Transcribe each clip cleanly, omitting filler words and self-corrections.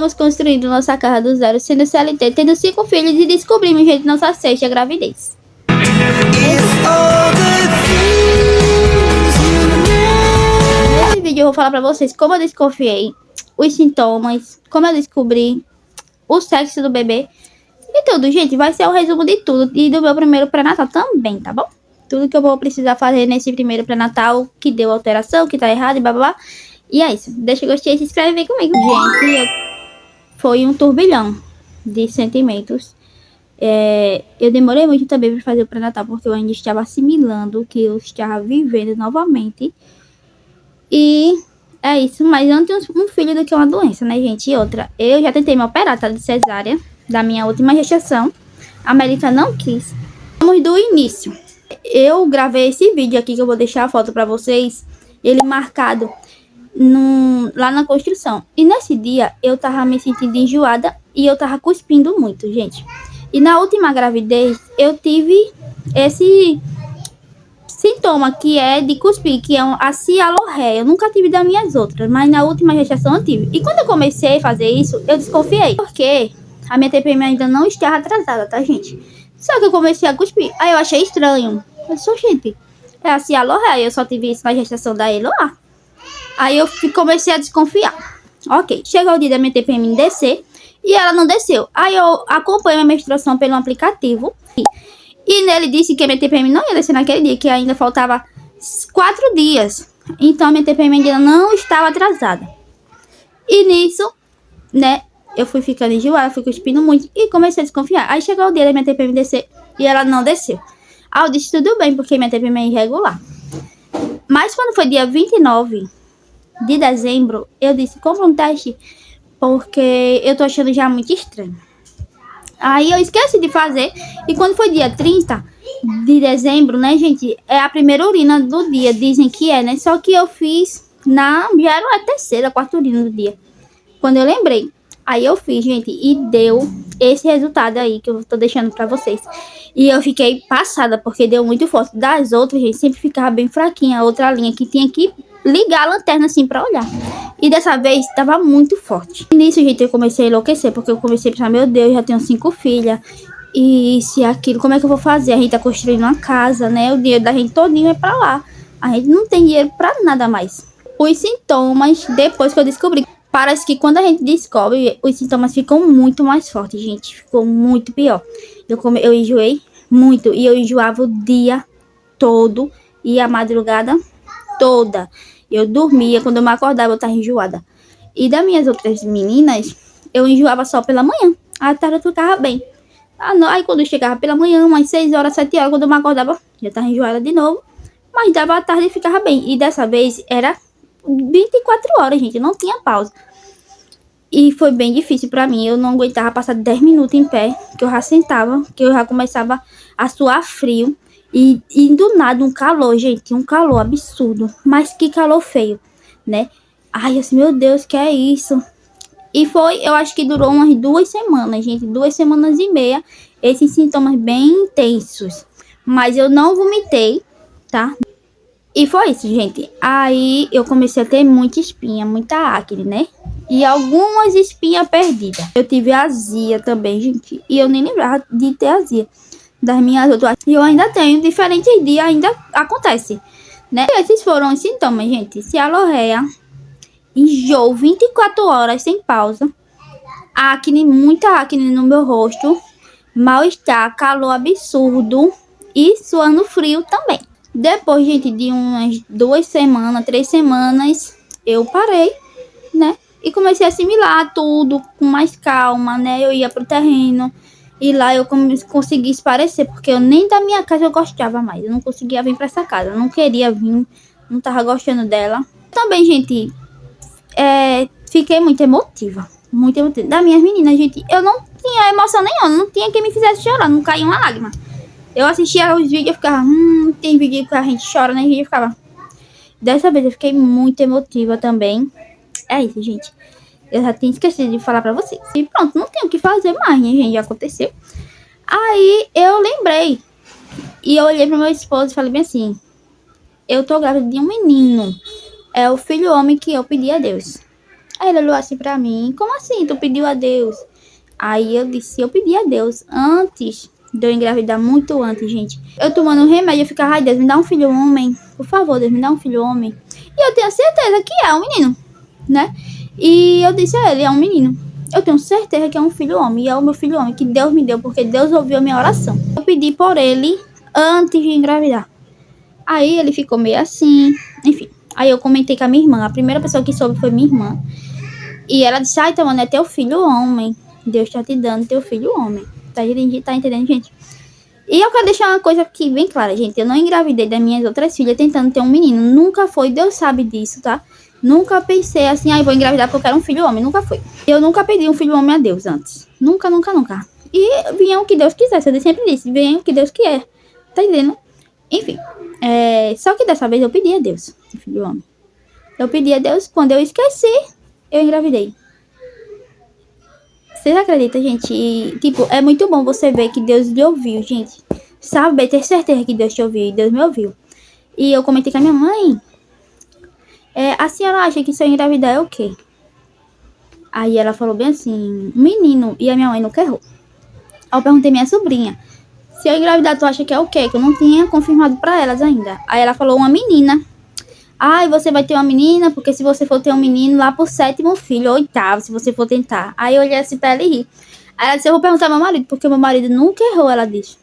Estamos construindo nossa casa do zero, sendo CLT, tendo 5 filhos e descobrimos, gente, nossa sexta gravidez. Nesse vídeo eu vou falar pra vocês como eu desconfiei, os sintomas, como eu descobri o sexo do bebê e tudo, gente. Vai ser o resumo de tudo e do meu primeiro pré-natal também, tá bom? Tudo que eu vou precisar fazer nesse primeiro pré-natal, que deu alteração, que tá errado e blá blá blá. E é isso. Deixa o gostei e se inscreve e vem comigo. Gente, foi um turbilhão de sentimentos. Eu demorei muito também para fazer o pré-natal, porque eu ainda estava assimilando o que eu estava vivendo novamente. E é isso, mas antes um filho do que uma doença, né, gente? E outra, eu já tentei me operar, tá, de cesárea, da minha última gestação. A médica não quis. Vamos do início. Eu gravei esse vídeo aqui, que eu vou deixar a foto pra vocês, ele marcado lá na construção. E nesse dia, eu tava me sentindo enjoada e eu tava cuspindo muito, gente. E na última gravidez, eu tive esse sintoma que é de cuspir, que é a cialorreia. Eu nunca tive das minhas outras, mas na última gestação eu tive. E quando eu comecei a fazer isso, eu desconfiei, porque a minha TPM ainda não estava atrasada, tá, gente? Só que eu comecei a cuspir. Aí eu achei estranho. Eu disse, gente, é a cialorreia. Eu só tive isso na gestação da Eloá. Aí eu comecei a desconfiar. Ok, chegou o dia da minha TPM descer e ela não desceu. Aí eu acompanhei minha menstruação pelo aplicativo e nele disse que a minha TPM não ia descer naquele dia, que ainda faltava 4 dias. Então a minha TPM ainda não estava atrasada. E nisso, né, eu fui ficando enjoada, fui cuspindo muito e comecei a desconfiar. Aí chegou o dia da minha TPM descer e ela não desceu. Aí eu disse tudo bem, porque minha TPM é irregular. Mas quando foi dia 29 de dezembro, eu disse, compra um teste, porque eu tô achando já muito estranho. Aí eu esqueci de fazer, e quando foi dia 30 de dezembro, né, gente, é a primeira urina do dia, dizem que é, né, só que eu fiz já era a terceira, quarta urina do dia, quando eu lembrei. Aí eu fiz, gente, e deu esse resultado aí, que eu tô deixando pra vocês. E eu fiquei passada, porque deu muito forte. Das outras, gente, sempre ficava bem fraquinha, a outra linha, que tinha que ligar a lanterna assim pra olhar. E dessa vez tava muito forte. E nisso, gente, eu comecei a enlouquecer, porque eu comecei a pensar, meu Deus, já tenho 5 filhas. E se aquilo, como é que eu vou fazer? A gente tá construindo uma casa, né? O dinheiro da gente todinho é pra lá. A gente não tem dinheiro pra nada mais. Os sintomas, depois que eu descobri, parece que quando a gente descobre, os sintomas ficam muito mais fortes, gente. Ficou muito pior. Eu enjoei muito. E eu enjoava o dia todo e a madrugada toda. Eu dormia, quando eu me acordava eu estava enjoada. E das minhas outras meninas, eu enjoava só pela manhã. À tarde eu ficava bem. Aí quando eu chegava pela manhã, umas 6 horas, 7 horas, quando eu me acordava, já estava enjoada de novo. Mas dava à tarde e ficava bem. E dessa vez era 24 horas, gente. Não tinha pausa. E foi bem difícil pra mim. Eu não aguentava passar 10 minutos em pé, que eu já sentava, que eu já começava a suar frio. E do nada um calor, gente, um calor absurdo, mas que calor feio, né? Ai, assim, meu Deus, que é isso? E foi, eu acho que durou umas 2 semanas, gente, 2 semanas e meia, esses sintomas bem intensos. Mas eu não vomitei, tá? E foi isso, gente. Aí eu comecei a ter muita espinha, muita acne, né? E algumas espinhas perdidas. Eu tive azia também, gente, e eu nem lembrava de ter azia das minhas outras. E eu ainda tenho, diferentes dias ainda acontece, né? E esses foram os sintomas, gente. Cialorreia, enjoo 24 horas sem pausa, acne, muita acne no meu rosto, mal-estar, calor absurdo e suando frio também. Depois, gente, de umas 2 semanas, 3 semanas, eu parei, né? E comecei a assimilar tudo com mais calma, né? Eu ia pro terreno. E lá eu consegui esparecer, porque eu nem da minha casa eu gostava mais. Eu não conseguia vir pra essa casa. Eu não queria vir, não tava gostando dela. Também, gente, fiquei muito emotiva. Muito emotiva. Das minhas meninas, gente, eu não tinha emoção nenhuma. Não tinha quem me fizesse chorar, não caía uma lágrima. Eu assistia os vídeos e ficava, tem vídeo que a gente chora, né? E eu ficava. Dessa vez eu fiquei muito emotiva também. É isso, gente. Eu já tinha esquecido de falar pra vocês. E pronto, não tem o que fazer mais, né, gente? Já aconteceu. Aí eu lembrei. E eu olhei pro meu esposo e falei bem assim: eu tô grávida de um menino. É o filho homem que eu pedi a Deus. Aí ele olhou assim pra mim, como assim? Tu pediu a Deus? Aí eu disse, eu pedi a Deus antes de eu engravidar, muito antes, gente. Eu tomando um remédio, eu ficava, ai Deus, me dá um filho homem. Por favor, Deus, me dá um filho homem. E eu tenho certeza que é um menino, né? E eu disse a ele, é um menino. Eu tenho certeza que é um filho homem. E é o meu filho homem que Deus me deu, porque Deus ouviu a minha oração. Eu pedi por ele antes de engravidar. Aí ele ficou meio assim, enfim. Aí eu comentei com a minha irmã. A primeira pessoa que soube foi minha irmã. E ela disse, então, mano, é teu filho homem. Deus tá te dando teu filho homem. Tá entendendo, gente? E eu quero deixar uma coisa aqui bem clara, gente. Eu não engravidei das minhas outras filhas tentando ter um menino. Nunca foi, Deus sabe disso, tá? Nunca pensei assim, vou engravidar porque eu quero um filho homem. Nunca foi. Eu nunca pedi um filho homem a Deus antes. Nunca, nunca, nunca. E vinha o que Deus quisesse. Eu sempre disse, venha o que Deus quer. Tá entendendo? Enfim. Só que dessa vez eu pedi a Deus um filho homem. Eu pedi a Deus, quando eu esqueci, eu engravidei. Vocês acreditam, gente? E, tipo, é muito bom você ver que Deus lhe ouviu, gente. Saber, ter certeza que Deus te ouviu e Deus me ouviu. E eu comentei com a minha mãe. A senhora acha que se eu engravidar é o quê? Aí ela falou bem assim, menino. E a minha mãe nunca errou. Aí eu perguntei à minha sobrinha. Se eu engravidar, tu acha que é o quê? Que eu não tinha confirmado pra elas ainda. Aí ela falou, uma menina. Ai, você vai ter uma menina, porque se você for ter um menino lá pro 7º filho, ou 8º, se você for tentar. Aí eu olhei assim pra ela e ri. Aí ela disse, eu vou perguntar ao meu marido, porque meu marido nunca errou, ela disse.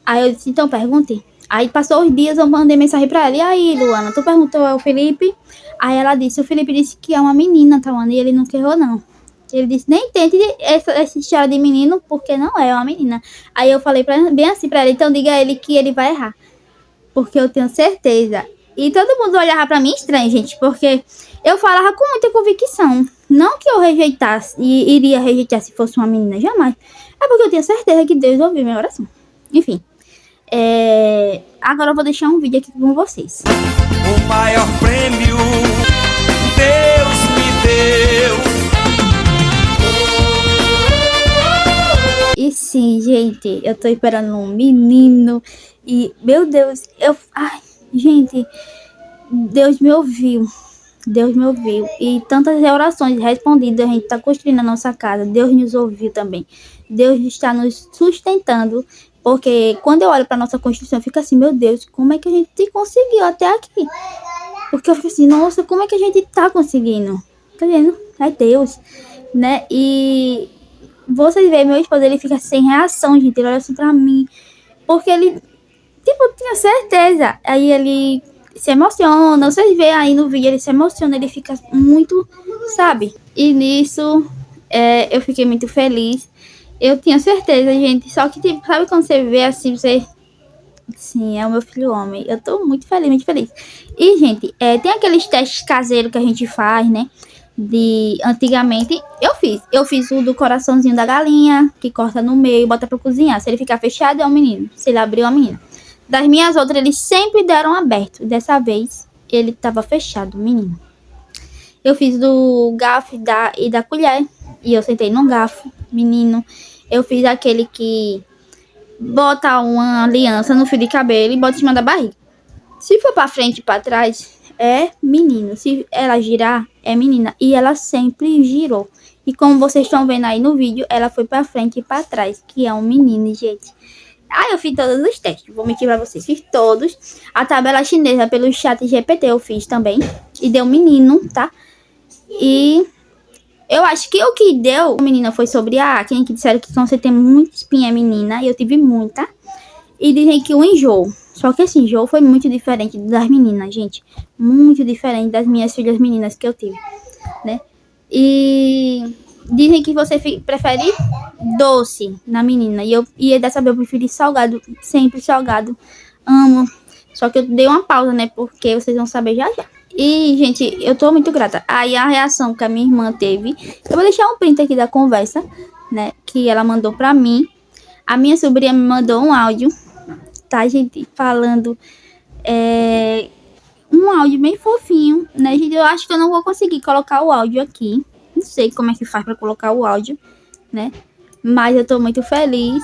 Aí eu disse, então pergunte. Aí passou os dias, eu mandei mensagem pra ela. E aí, Luana, tu perguntou ao Felipe? Aí ela disse, o Felipe disse que é uma menina, tá, mano? E ele nunca errou, não. Ele disse, nem tente essa história de menino, porque não é uma menina. Aí eu falei bem assim pra ela, então diga a ele que ele vai errar. Porque eu tenho certeza. E todo mundo olhava pra mim estranho, gente, porque eu falava com muita convicção. Não que eu rejeitasse, e iria rejeitar se fosse uma menina, jamais. É porque eu tenho certeza que Deus ouviu minha oração. Enfim. Agora eu vou deixar um vídeo aqui com vocês. O maior prêmio Deus me deu. E sim, gente, eu tô esperando um menino. E, meu Deus, gente, Deus me ouviu. Deus me ouviu. E tantas orações respondidas, a gente tá construindo a nossa casa. Deus nos ouviu também. Deus está nos sustentando. Porque quando eu olho pra nossa construção, eu fico assim, meu Deus, como é que a gente conseguiu até aqui? Porque eu fico assim, nossa, como é que a gente tá conseguindo? Tá vendo? É Deus, né? E vocês veem, meu esposo, ele fica sem reação, gente. Ele olha assim pra mim. Porque ele, tipo, tinha certeza. Aí ele se emociona. Vocês veem aí no vídeo, ele se emociona. Ele fica muito, sabe? E nisso, eu fiquei muito feliz. Eu tinha certeza, gente. Só que, tipo, sabe quando você vê assim, você... Sim, é o meu filho homem. Eu tô muito feliz, muito feliz. E, gente, tem aqueles testes caseiros que a gente faz, né? Antigamente, eu fiz o do coraçãozinho da galinha, que corta no meio e bota pra cozinhar. Se ele ficar fechado, é um menino. Se ele abrir, é uma menina. Das minhas outras, eles sempre deram aberto. Dessa vez, ele tava fechado, menino. Eu fiz do garfo e da colher. E eu sentei no garfo, menino. Eu fiz aquele que bota uma aliança no fio de cabelo e bota em cima da barriga. Se for pra frente e pra trás, é menino. Se ela girar, é menina. E ela sempre girou. E como vocês estão vendo aí no vídeo, ela foi pra frente e pra trás, que é um menino, gente. Eu fiz todos os testes, vou mentir pra vocês. Fiz todos. A tabela chinesa pelo chat GPT eu fiz também. E deu menino, tá? E eu acho que o que deu, menina, foi sobre a acne, que disseram que quando você tem muita espinha menina, e eu tive muita. E dizem que o enjoo. Só que esse enjoo foi muito diferente das meninas, gente. Muito diferente das minhas filhas meninas que eu tive, né? E dizem que você prefere doce na menina. E dessa vez eu preferi salgado, sempre salgado. Amo. Só que eu dei uma pausa, né? Porque vocês vão saber já já. E, gente, eu tô muito grata. Aí a reação que a minha irmã teve, eu vou deixar um print aqui da conversa, né, que ela mandou pra mim. A minha sobrinha me mandou um áudio, tá, gente, falando, um áudio bem fofinho, né, gente. Eu acho que eu não vou conseguir colocar o áudio aqui. Não sei como é que faz pra colocar o áudio, né, mas eu tô muito feliz.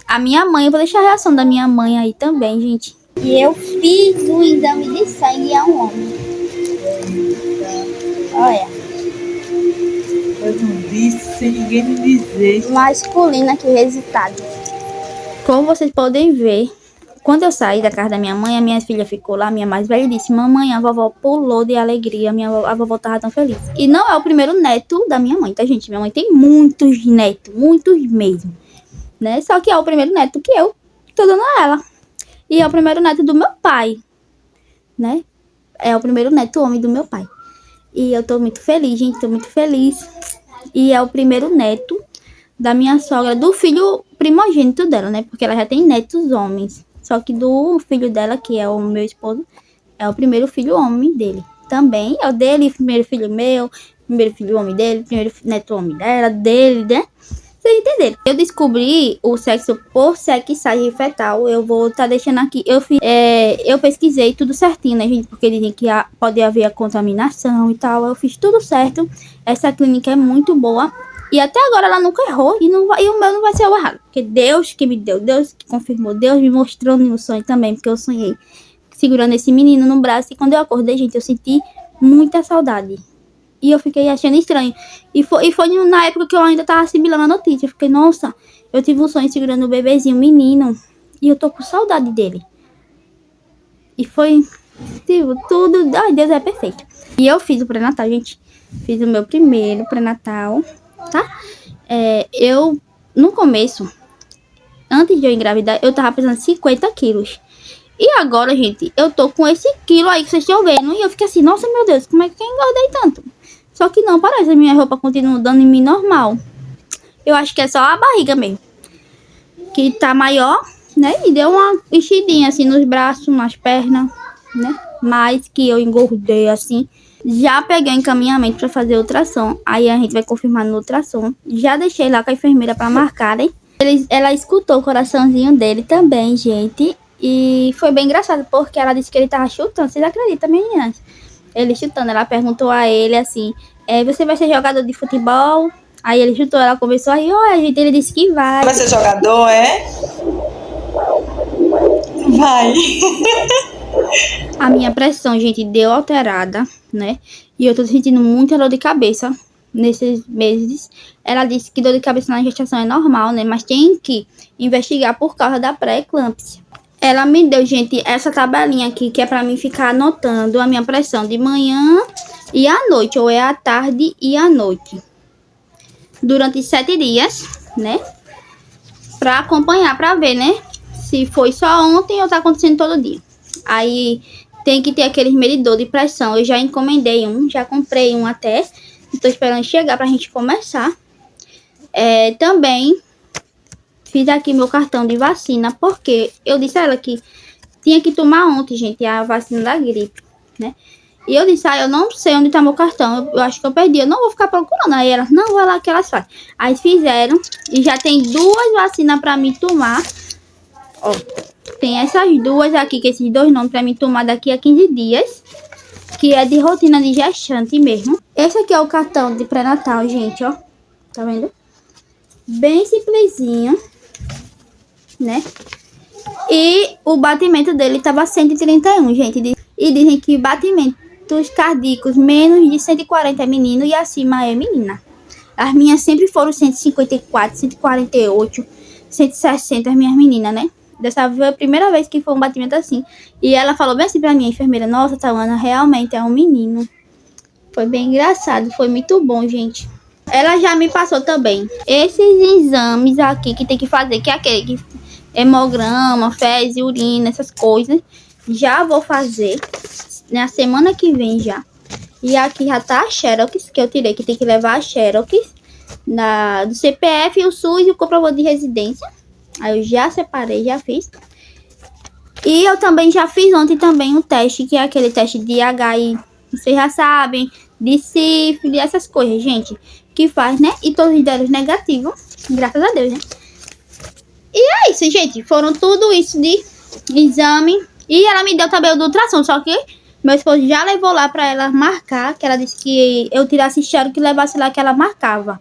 A minha mãe, eu vou deixar a reação da minha mãe aí também, gente. E eu fiz o exame de sangue a um homem. Olha. feliz sem ninguém me dizer. Masculina, que resultado. Como vocês podem ver, quando eu saí da casa da minha mãe, a minha filha ficou lá, minha mais velha disse: mamãe, a vovó pulou de alegria, a vovó tava tão feliz. E não é o primeiro neto da minha mãe, tá, gente? Minha mãe tem muitos netos, muitos mesmo, né? Só que é o primeiro neto que eu tô dando a ela. E é o primeiro neto do meu pai, né? É o primeiro neto homem do meu pai. E eu tô muito feliz, gente, tô muito feliz. E é o primeiro neto da minha sogra, do filho primogênito dela, né? Porque ela já tem netos homens. Só que do filho dela, que é o meu esposo, é o primeiro filho homem dele. Também é o dele, primeiro filho meu, primeiro filho homem dele, primeiro neto homem dela, dele, né? Vocês entenderam? Eu descobri o sexo por sexagem fetal. Eu vou estar deixando aqui. Eu pesquisei tudo certinho, né, gente? Porque dizem que pode haver a contaminação e tal. Eu fiz tudo certo. Essa clínica é muito boa. E até agora ela nunca errou. E o meu não vai ser o errado. Porque Deus que me deu, Deus que confirmou, Deus me mostrou no sonho também. Porque eu sonhei segurando esse menino no braço. E quando eu acordei, gente, eu senti muita saudade. E eu fiquei achando estranho. E foi na época que eu ainda tava assimilando a notícia. Eu fiquei, nossa, eu tive um sonho segurando o bebezinho, o menino. E eu tô com saudade dele. E foi, tipo, tudo. Ai, Deus é perfeito. E eu fiz o pré-natal, gente. Fiz o meu primeiro pré-natal, tá? No começo, antes de eu engravidar, eu tava pesando 50 quilos. E agora, gente, eu tô com esse quilo aí que vocês estão vendo. E eu fiquei assim, nossa, meu Deus, como é que eu engordei tanto? Só que não, parece, a minha roupa continua dando em mim normal. Eu acho que é só a barriga mesmo, que tá maior, né? E deu uma enchidinha assim nos braços, nas pernas, né? Mas que eu engordei assim. Já peguei o encaminhamento pra fazer ultrassom. Aí a gente vai confirmar no ultrassom. Já deixei lá com a enfermeira pra marcarem. Ela escutou o coraçãozinho dele também, gente. E foi bem engraçado, porque ela disse que ele tava chutando. Vocês acreditam, meninas? Ele chutando, ela perguntou a ele assim, você vai ser jogador de futebol? Aí ele chutou, ela começou a rir, gente, ele disse que vai. Vai ser jogador, é? Vai. A minha pressão, gente, deu alterada, né? E eu tô sentindo muita dor de cabeça nesses meses. Ela disse que dor de cabeça na gestação é normal, né? Mas tem que investigar por causa da pré-eclâmpsia. Ela me deu, gente, essa tabelinha aqui, que é pra mim ficar anotando a minha pressão de manhã e à noite, ou é à tarde e à noite. Durante 7 dias, né? Pra acompanhar, pra ver, né? Se foi só ontem ou tá acontecendo todo dia. Aí tem que ter aqueles medidor de pressão. Eu já encomendei um, já comprei um até. Tô esperando chegar pra gente começar. Também fiz aqui meu cartão de vacina, porque eu disse a ela que tinha que tomar ontem, gente, a vacina da gripe, né? E eu disse, eu não sei onde tá meu cartão, eu acho que eu perdi, eu não vou ficar procurando. Aí ela, não, vai lá que elas fazem. Aí fizeram, e já tem 2 vacinas pra mim tomar. Ó, tem essas 2 aqui, que esses 2 nomes pra mim tomar daqui a 15 dias. Que é de rotina de gestante mesmo. Esse aqui é o cartão de pré-natal, gente, ó. Tá vendo? Bem simplesinho, né? E o batimento dele tava 131, gente. E dizem que batimentos cardíacos menos de 140 é menino e acima é menina. As minhas sempre foram 154, 148, 160, as minhas meninas, né? Dessa foi a primeira vez que foi um batimento assim. E ela falou bem assim pra mim, a enfermeira, nossa, Tauana, realmente é um menino. Foi bem engraçado, foi muito bom, gente. Ela já me passou também esses exames aqui que tem que fazer, que é aquele que hemograma, fezes, urina, essas coisas. Já vou fazer na semana que vem já. E aqui já tá a Xerox, que eu tirei, que tem que levar a Xerox do CPF, o SUS e o comprovante de residência. Aí eu já separei, já fiz. E eu também já fiz ontem também um teste, que é aquele teste de HIV, vocês já sabem, de sífilis, essas coisas, gente, que faz, né? E todos deram negativo, graças a Deus, né? E é isso, gente, foram tudo isso de exame. E ela me deu também o do ultrassom, só que meu esposo já levou lá pra ela marcar, que ela disse que eu tirasse xerox que levasse lá que ela marcava.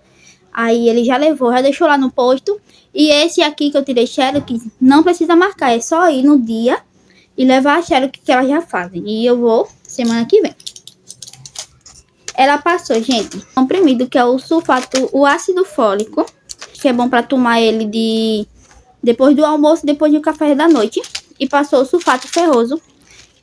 Aí ele já levou, já deixou lá no posto. E esse aqui que eu tirei xerox, não precisa marcar, é só ir no dia e levar a xerox que elas já fazem. E eu vou semana que vem. ela passou, gente, um comprimido que é o sulfato, o ácido fólico, que é bom pra tomar ele depois do almoço, depois do café da noite. E passou o sulfato ferroso,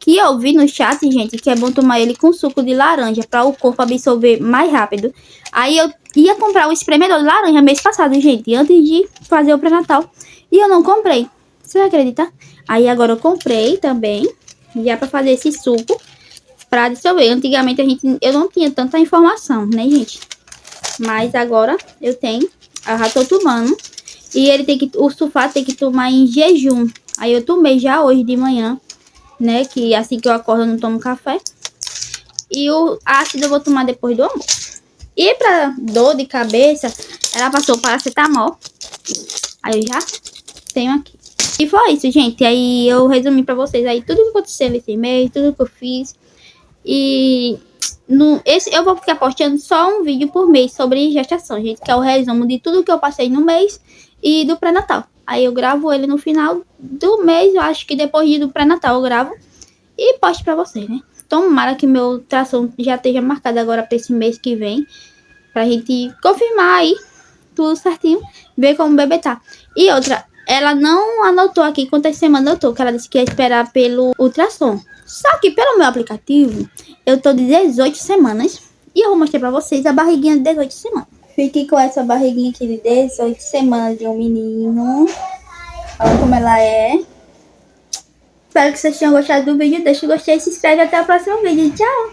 que eu vi no chat, gente, que é bom tomar ele com suco de laranja para o corpo absorver mais rápido. Aí eu ia comprar o espremedor de laranja mês passado, gente, antes de fazer o pré-natal. E eu não comprei. Você acredita? Aí agora eu comprei também, já para fazer esse suco para dissolver. Antigamente eu não tinha tanta informação, né, gente? Mas agora eu tenho, eu já tô tomando. E o sulfato tem que tomar em jejum. Aí eu tomei já hoje de manhã, né? Que assim que eu acordo eu não tomo café. E o ácido eu vou tomar depois do almoço. E pra dor de cabeça, ela passou paracetamol. Aí eu já tenho aqui. E foi isso, gente. Aí eu resumi pra vocês aí tudo que aconteceu nesse mês, tudo que eu fiz. E eu vou ficar postando só um vídeo por mês sobre gestação, gente. Que é o resumo de tudo que eu passei no mês e do pré-natal. Aí eu gravo ele no final do mês, eu acho que depois do pré-natal eu gravo e posto pra vocês, né? Tomara que meu ultrassom já esteja marcado agora pra esse mês que vem, pra gente confirmar aí tudo certinho, ver como o bebê tá. E outra, ela não anotou aqui quantas semanas eu tô, que ela disse que ia esperar pelo ultrassom. Só que pelo meu aplicativo, eu tô de 18 semanas e eu vou mostrar pra vocês a barriguinha de 18 semanas. Fiquei com essa barriguinha aqui de 18 semanas de um menino. Olha como ela é. Espero que vocês tenham gostado do vídeo. Deixa o gostei, se inscreve e até o próximo vídeo. Tchau!